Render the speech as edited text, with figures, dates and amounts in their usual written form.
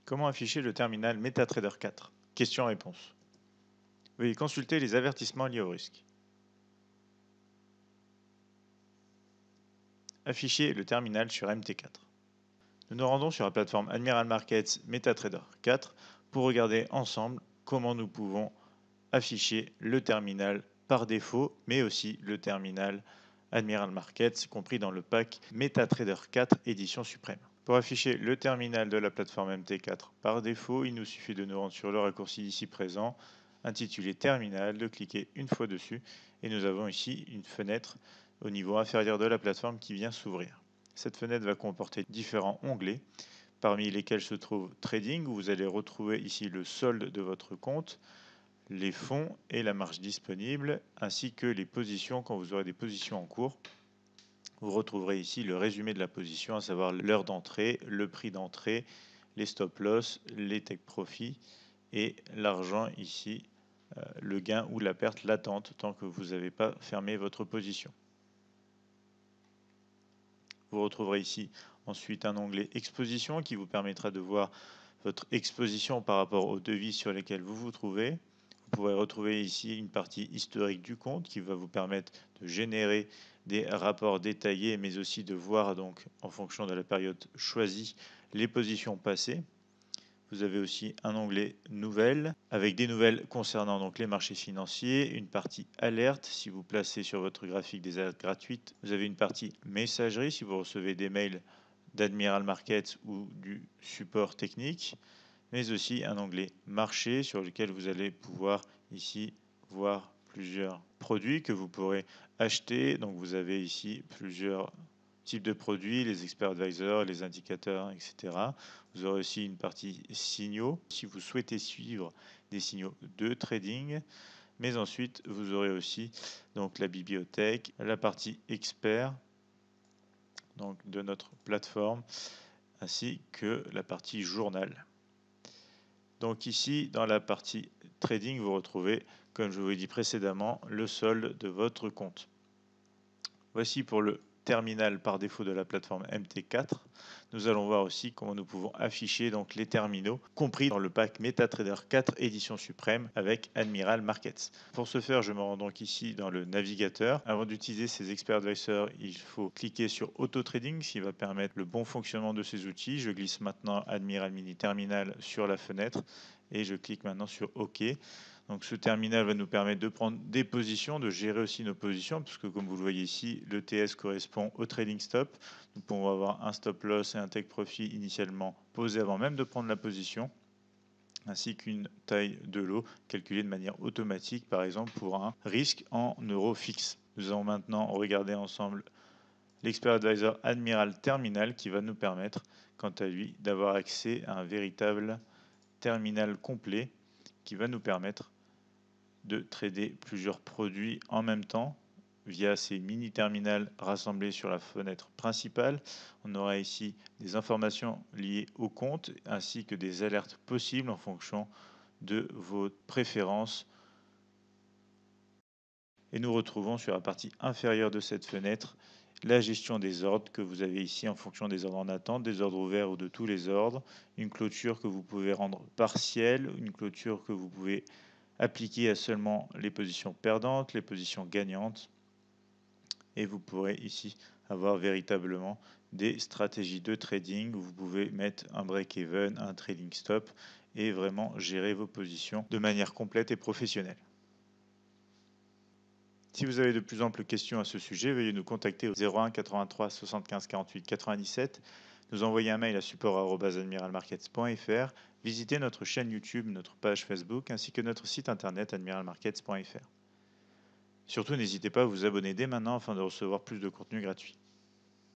Comment afficher le terminal MetaTrader 4? Question-réponse. Veuillez consulter les avertissements liés au risque. Afficher le terminal sur MT4. Nous nous rendons sur la plateforme Admiral Markets MetaTrader 4 pour regarder ensemble comment nous pouvons afficher le terminal par défaut, mais aussi le terminal Admiral Markets compris dans le pack MetaTrader 4 édition suprême. Pour afficher le terminal de la plateforme MT4 par défaut, il nous suffit de nous rendre sur le raccourci ici présent intitulé Terminal, de cliquer une fois dessus et nous avons ici une fenêtre au niveau inférieur de la plateforme qui vient s'ouvrir. Cette fenêtre va comporter différents onglets, parmi lesquels se trouve Trading, où vous allez retrouver ici le solde de votre compte, les fonds et la marge disponible, ainsi que les positions quand vous aurez des positions en cours. Vous retrouverez ici le résumé de la position, à savoir l'heure d'entrée, le prix d'entrée, les stop-loss, les take profit et l'argent ici, le gain ou la perte latente tant que vous n'avez pas fermé votre position. Vous retrouverez ici ensuite un onglet Exposition qui vous permettra de voir votre exposition par rapport aux devises sur lesquelles vous vous trouvez. Vous pourrez retrouver ici une partie historique du compte qui va vous permettre de générer des rapports détaillés, mais aussi de voir donc en fonction de la période choisie les positions passées. Vous avez aussi un onglet Nouvelles avec des nouvelles concernant donc les marchés financiers, une partie Alerte si vous placez sur votre graphique des alertes gratuites. Vous avez une partie Messagerie si vous recevez des mails d'Admiral Markets ou du support technique, mais aussi un onglet Marché sur lequel vous allez pouvoir ici voir plusieurs produits que vous pourrez acheter. Donc vous avez ici plusieurs types de produits, les experts advisors, les indicateurs, etc. Vous aurez aussi une partie signaux si vous souhaitez suivre des signaux de trading. Mais ensuite, vous aurez aussi donc la bibliothèque, la partie expert donc de notre plateforme, ainsi que la partie journal. Donc ici, dans la partie trading, vous retrouvez, comme je vous l'ai dit précédemment, le solde de votre compte. Voici pour le terminal par défaut de la plateforme MT4. Nous allons voir aussi comment nous pouvons afficher donc les terminaux compris dans le pack MetaTrader 4 édition suprême avec Admiral Markets. Pour ce faire, je me rends donc ici dans le navigateur. Avant d'utiliser ces experts advisors, il faut cliquer sur Auto Trading, ce qui va permettre le bon fonctionnement de ces outils. Je glisse maintenant Admiral Mini Terminal sur la fenêtre et je clique maintenant sur OK. Donc ce terminal va nous permettre de prendre des positions, de gérer aussi nos positions, puisque comme vous le voyez ici, le TS correspond au trading stop. Nous pouvons avoir un stop loss et un take profit initialement posé avant même de prendre la position, ainsi qu'une taille de lot calculée de manière automatique, par exemple pour un risque en euros fixe. Nous allons maintenant regarder ensemble l'expert advisor Admiral Terminal qui va nous permettre, quant à lui, d'avoir accès à un véritable terminal complet qui va nous permettre de trader plusieurs produits en même temps via ces mini terminals rassemblés sur la fenêtre principale. On aura ici des informations liées au compte ainsi que des alertes possibles en fonction de vos préférences. Et nous retrouvons sur la partie inférieure de cette fenêtre la gestion des ordres que vous avez ici en fonction des ordres en attente, des ordres ouverts ou de tous les ordres, une clôture que vous pouvez rendre partielle, une clôture que vous pouvez appliquer à seulement les positions perdantes, les positions gagnantes. Et vous pourrez ici avoir véritablement des stratégies de trading où vous pouvez mettre un break-even, un trading stop et vraiment gérer vos positions de manière complète et professionnelle. Si vous avez de plus amples questions à ce sujet, veuillez nous contacter au 01 83 75 48 97, nous envoyer un mail à support@admiralmarkets.fr, visiter notre chaîne YouTube, notre page Facebook ainsi que notre site internet admiralmarkets.fr. Surtout, n'hésitez pas à vous abonner dès maintenant afin de recevoir plus de contenu gratuit.